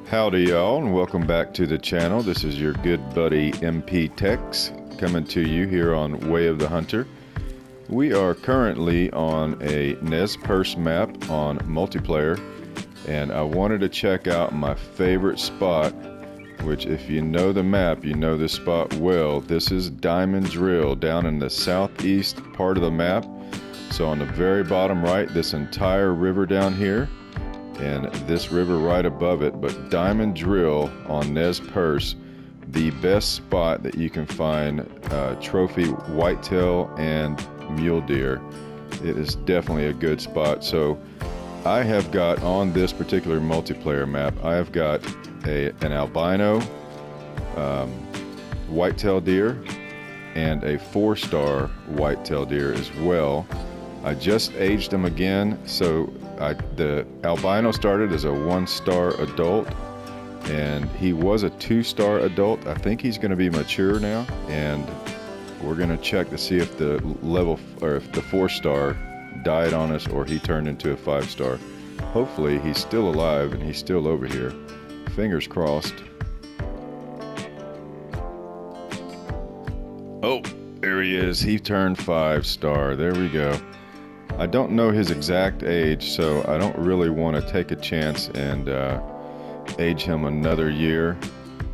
Howdy y'all, and welcome back to the channel. This is your good buddy MP Tex coming to you here on Way of the Hunter. We are currently on a Nez Perce map on multiplayer, and I wanted to check out my favorite spot, which if you know the map, you know this spot well. This is Diamond Drill down in the southeast part of the map. So on the very bottom right, this entire river down here, and this river right above it, but Diamond Drill on Nez Perce, the best spot that you can find trophy whitetail and mule deer. It is definitely a good spot. So I have got on this particular multiplayer map, I have got an albino whitetail deer and a 4-star whitetail deer as well. I just aged them again, so the albino started as a 1-star adult, and he was a 2-star adult. I think he's going to be mature now, and we're going to check to see if the level, or if the 4-star died on us or he turned into a 5-star. Hopefully he's still alive and he's still over here. Fingers crossed. Oh, there he is. He turned 5-star. There we go. I don't know his exact age, so I don't really want to take a chance and age him another year,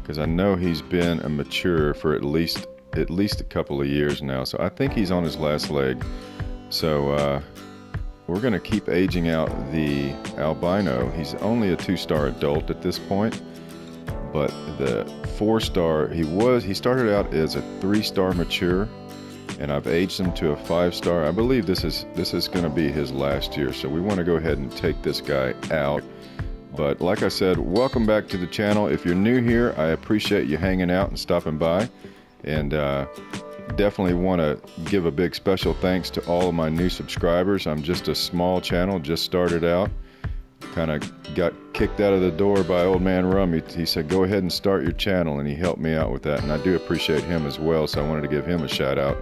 because I know he's been a mature for at least a couple of years now. So I think he's on his last leg. So we're going to keep aging out the albino. He's only a 2-star adult at this point, but the 4-star, he started out as a 3-star mature, and I've aged him to a 5-star. I believe this is going to be his last year, so we want to go ahead and take this guy out. But like I said, welcome back to the channel. If you're new here, I appreciate you hanging out and stopping by, and definitely want to give a big special thanks to all of my new subscribers. I'm just a small channel, just started out, kind of got kicked out of the door by old man Rum. He said go ahead and start your channel, and he helped me out with that, and I do appreciate him as well, so I wanted to give him a shout out.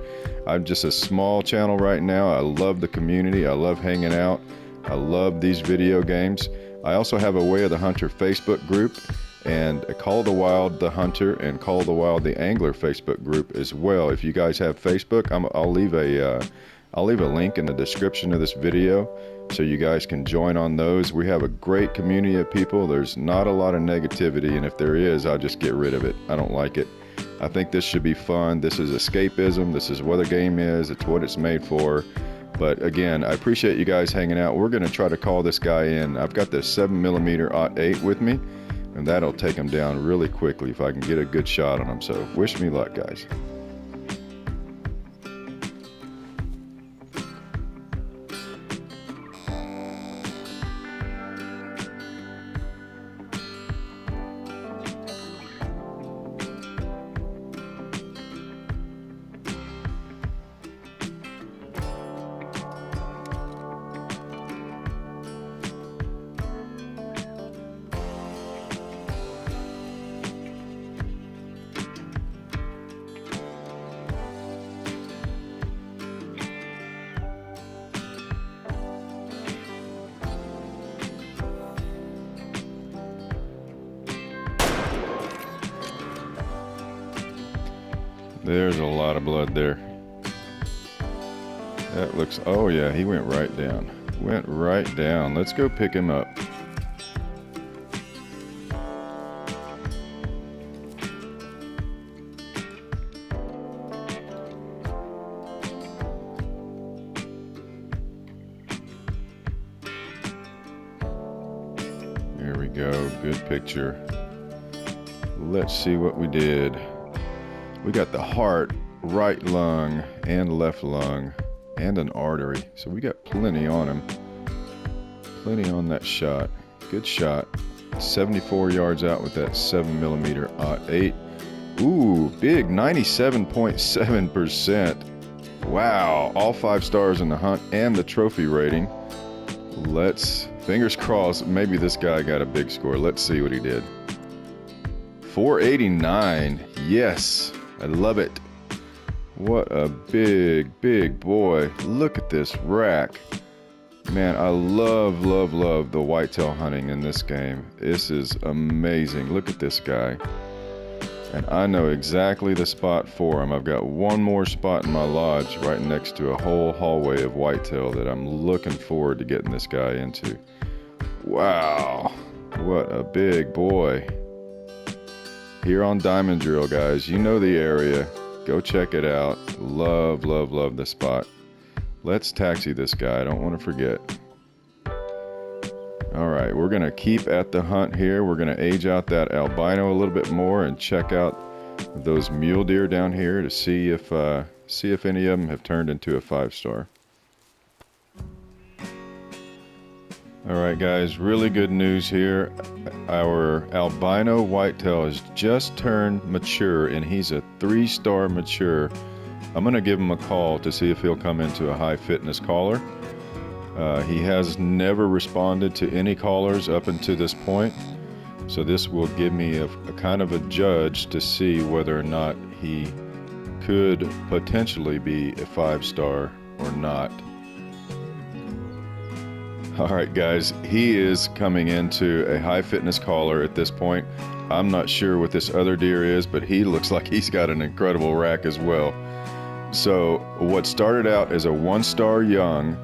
I'm just a small channel right now. I love the community, I love hanging out, I love these video games. I also have a Way of the Hunter Facebook group, and a Call the Wild the Hunter and Call the Wild the Angler Facebook group as well. If you guys have Facebook, I'll leave a link in the description of this video so you guys can join on those. We have a great community of people. There's not a lot of negativity, and if there is, I'll just get rid of it. I don't like it. I think this should be fun. This is escapism. This is what a game is. It's what it's made for. But again, I appreciate you guys hanging out. We're going to try to call this guy in. I've got this 7mm .8 with me, and that'll take him down really quickly if I can get a good shot on him. So wish me luck, guys. There's a lot of blood there. That looks, oh yeah, he went right down. Went right down. Let's go pick him up. go. Good picture. Let's see what we did. We got the heart, right lung, and left lung, and an artery. So we got plenty on him. Plenty on that shot. Good shot. 74 yards out with that 7mm .8. Ooh, big 97.7%. Wow, all 5 stars in the hunt and the trophy rating. Let's, fingers crossed, maybe this guy got a big score. Let's see what he did. 489. Yes, I love it. What a big, big boy. Look at this rack. Man, I love, love, love the whitetail hunting in this game. This is amazing. Look at this guy. And I know exactly the spot for him. I've got one more spot in my lodge right next to a whole hallway of whitetail that I'm looking forward to getting this guy into. Wow, what a big boy. Here on Diamond Drill, guys, you know the area. Go check it out. Love, love, love the spot. Let's taxi this guy, I don't want to forget. All right, we're gonna keep at the hunt here. We're gonna age out that albino a little bit more and check out those mule deer down here to see if any of them have turned into a 5-star. All right, guys, really good news here. Our albino whitetail has just turned mature, and he's a 3-star mature. I'm gonna give him a call to see if he'll come into a high fitness caller. He has never responded to any callers up until this point, so this will give me a kind of a judge to see whether or not he could potentially be a 5-star or not. All right, guys, he is coming into a high fitness caller at this point. I'm not sure what this other deer is, but he looks like he's got an incredible rack as well. So what started out as a 1-star young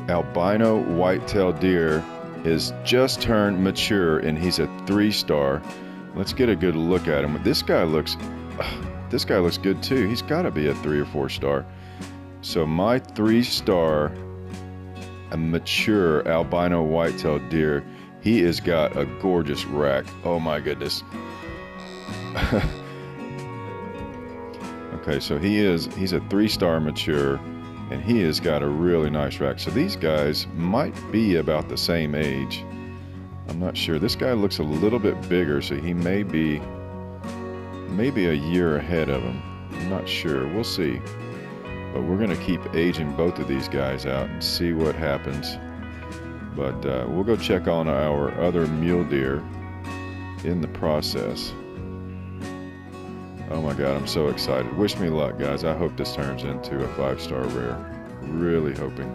albino whitetail deer is just turned mature, and he's a 3-star. Let's get a good look at him. This guy looks good too. He's got to be a 3 or 4-star. So my 3-star, a mature albino whitetail deer, he has got a gorgeous rack. Oh my goodness. Okay, so he's a 3-star mature, and he has got a really nice rack. So these guys might be about the same age. I'm not sure. This guy looks a little bit bigger, so he may be maybe a year ahead of him. I'm not sure. We'll see. But we're going to keep aging both of these guys out and see what happens. But we'll go check on our other mule deer in the process. Oh my God, I'm so excited. Wish me luck, guys. I hope this turns into a 5-star rare. Really hoping.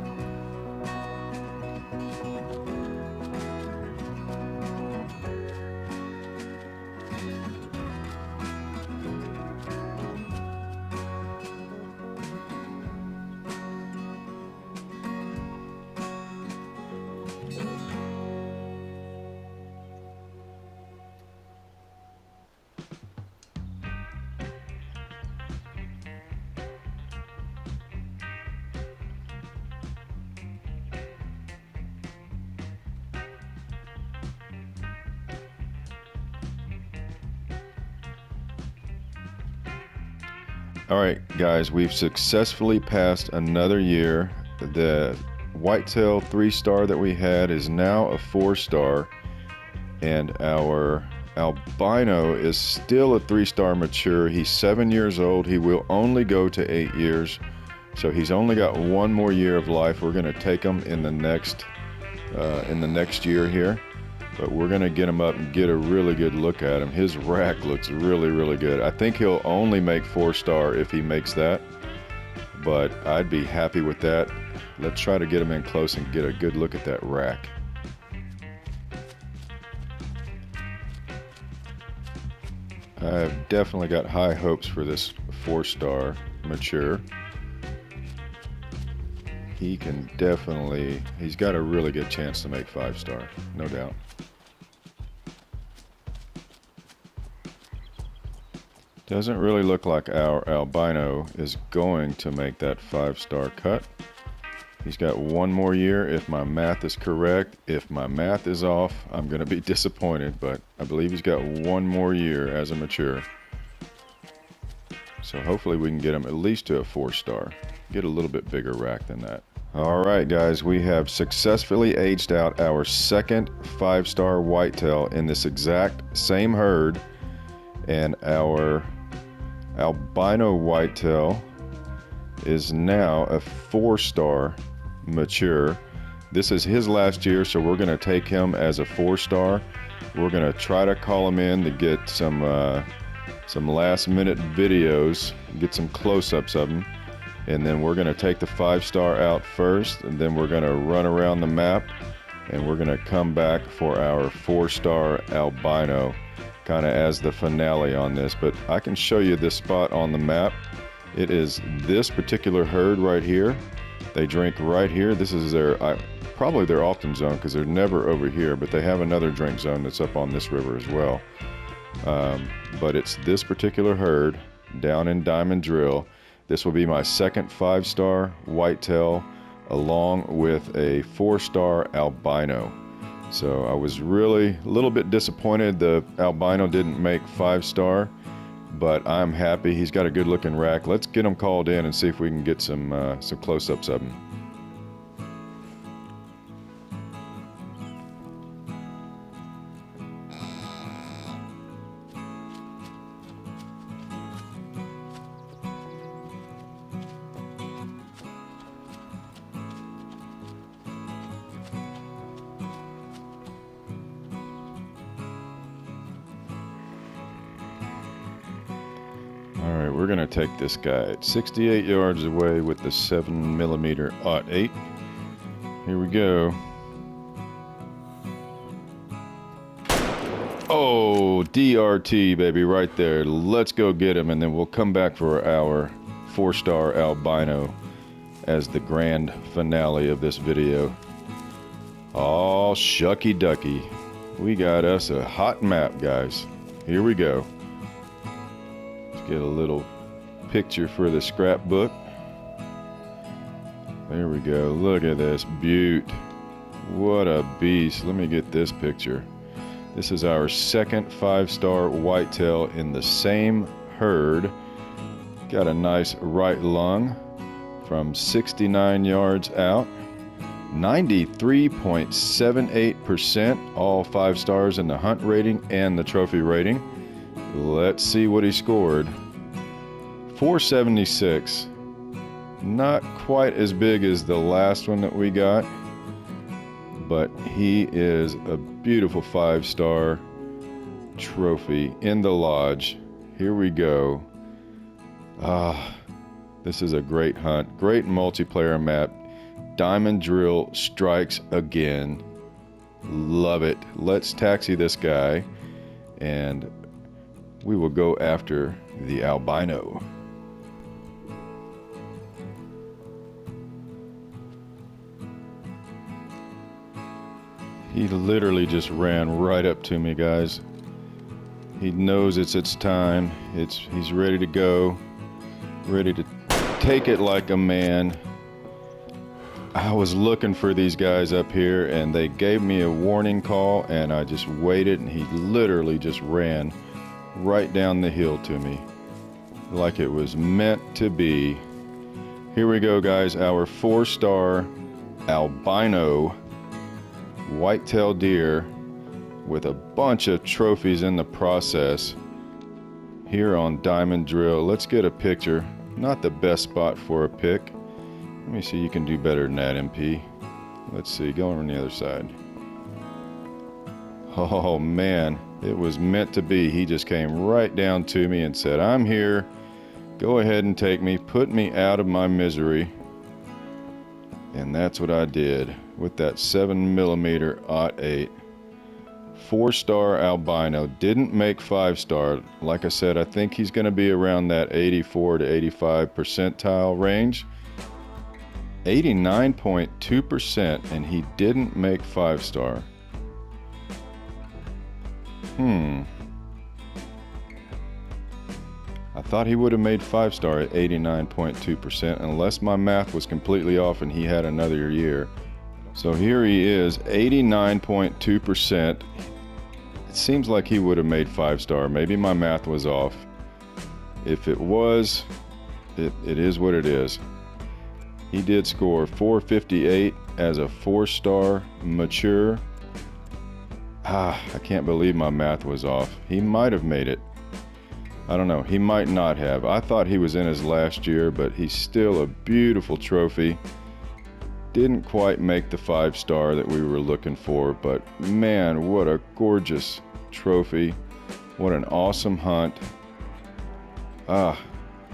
All right, guys, we've successfully passed another year. The whitetail 3-star that we had is now a 4-star, and our albino is still a 3-star mature. He's 7 years old. He will only go to 8 years, so he's only got 1 more year of life. We're going to take him in the next year here. But we're going to get him up and get a really good look at him. His rack looks really, really good. I think he'll only make 4-star if he makes that, but I'd be happy with that. Let's try to get him in close and get a good look at that rack. I've definitely got high hopes for this 4-star mature. He's got a really good chance to make 5-star, no doubt. Doesn't really look like our albino is going to make that 5-star cut. He's got one more year if my math is correct. If my math is off, I'm going to be disappointed, but I believe he's got one more year as a mature. So hopefully we can get him at least to a 4-star. Get a little bit bigger rack than that. All right, guys, we have successfully aged out our second 5-star whitetail in this exact same herd, and our albino whitetail is now a 4-star mature. This is his last year, so we're going to take him as a 4-star. We're going to try to call him in to get some last-minute videos, get some close-ups of him, and then we're going to take the 5-star out first, and then we're going to run around the map, and we're going to come back for our 4-star albino, kind of as the finale on this. But I can show you this spot on the map. It is this particular herd right here. They drink right here. This is their probably their often zone, because they're never over here, but they have another drink zone that's up on this river as well. But it's this particular herd down in Diamond Drill. This will be my second 5-star whitetail, along with a 4-star albino. So I was really a little bit disappointed the albino didn't make 5-star, but I'm happy. He's got a good looking rack. Let's get him called in and see if we can get some close-ups of him. Alright, we're going to take this guy at 68 yards away with the 7mm .08. Here we go. Oh, DRT, baby, right there. Let's go get him, and then we'll come back for our 4-star albino as the grand finale of this video. Oh, shucky ducky. We got us a hot map, guys. Here we go. Get a little picture for the scrapbook. There we go. Look at this beaut. What a beast. Let me get this picture. This is our second 5-star whitetail in the same herd. Got a nice right lung from 69 yards out. 93.78%, all 5 stars in the hunt rating and the trophy rating. Let's see what he scored. 476. Not quite as big as the last one that we got, but he is a beautiful 5-star trophy in the lodge. Here we go. This is a great hunt. Great multiplayer map. Diamond Drill strikes again. Love it. Let's taxi this guy, and we will go after the albino. He literally just ran right up to me, guys. He knows it's time. He's ready to go, ready to take it like a man. I was looking for these guys up here, and they gave me a warning call, and I just waited, and he literally just ran right down the hill to me like it was meant to be. Here we go, guys. Our 4-star albino whitetail deer with a bunch of trophies in the process here on Diamond Drill. Let's get a picture. Not the best spot for a pic. Let me see, you can do better than that, MP. Let's see, go on the other side. Oh man, it was meant to be. He just came right down to me and said, I'm here. Go ahead and take me. Put me out of my misery. And that's what I did with that 7mm .08. 4-star albino. Didn't make 5-star. Like I said, I think he's going to be around that 84 to 85 percentile range. 89.2%, and he didn't make 5-star. I thought he would have made 5-star at 89.2%, unless my math was completely off and he had another year. So here he is, 89.2%. It seems like he would have made 5-star. Maybe my math was off. If it was, it is what it is. He did score 458 as a 4-star mature. I can't believe my math was off. He might have made it. I don't know. He might not have. I thought he was in his last year, but he's still a beautiful trophy. Didn't quite make the 5-star that we were looking for, but man, what a gorgeous trophy. What an awesome hunt. I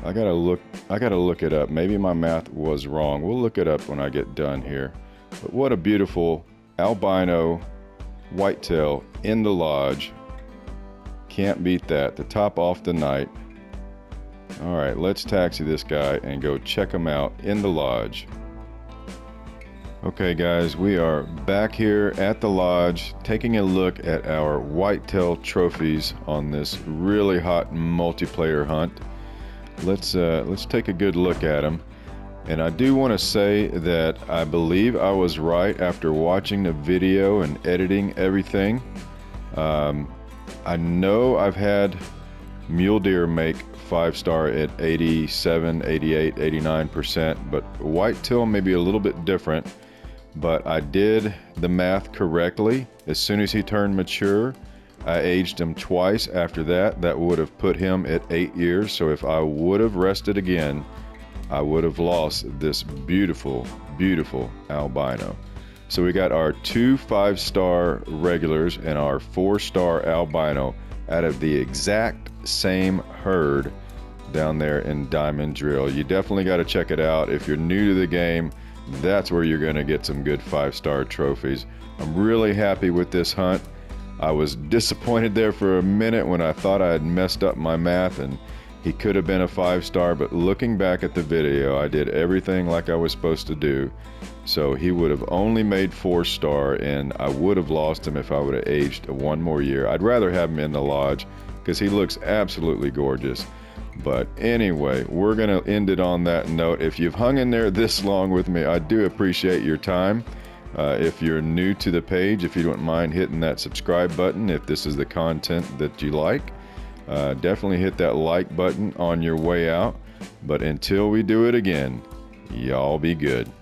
gotta look it up. Maybe my math was wrong. We'll look it up when I get done here. But what a beautiful albino whitetail in the lodge. Can't beat that. The top off the night. All right, let's taxi this guy and go check him out in the lodge. Okay guys, we are back here at the lodge taking a look at our whitetail trophies on this really hot multiplayer hunt. Let's take a good look at them. And I do want to say that I believe I was right after watching the video and editing everything. I know I've had mule deer make 5-star at 87, 88, 89%, but whitetail may be a little bit different. But I did the math correctly. As soon as he turned mature, I aged him twice after that. That would have put him at 8 years. So if I would have rested again, I would have lost this beautiful, beautiful albino. So we got our 2 5-star regulars and our 4-star albino out of the exact same herd down there in Diamond Drill. You definitely got to check it out. If you're new to the game, that's where you're going to get some good 5-star trophies. I'm really happy with this hunt. I was disappointed there for a minute when I thought I had messed up my math and he could have been a 5-star, but looking back at the video, I did everything like I was supposed to do. So he would have only made 4-star, and I would have lost him if I would have aged 1 more year. I'd rather have him in the lodge because he looks absolutely gorgeous. But anyway, we're going to end it on that note. If you've hung in there this long with me, I do appreciate your time. If you're new to the page, if you don't mind hitting that subscribe button, if this is the content that you like, definitely hit that like button on your way out. But until we do it again, y'all be good.